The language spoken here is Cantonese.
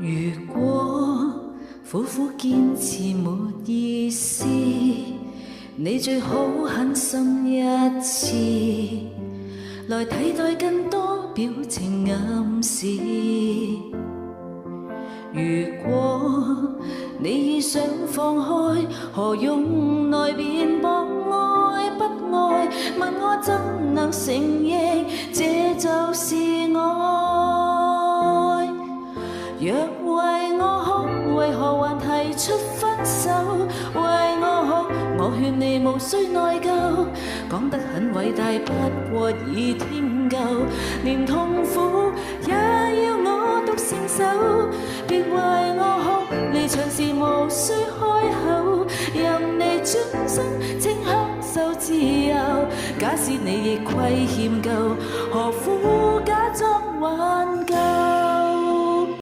如果苦苦堅持沒意思，你最好狠心一次，來替代更多表情暗示。如果你已想放開，何用來辯駁愛不愛？問我怎能承認這就是愛？若為我好，為何還提出分手？為我好，我勸你無需內疚，講得很偉大，不過已添夠，連痛苦也要我獨承受。別為我好，離場時無需開口，任你轉身，請享受自由。假使你亦虧欠夠，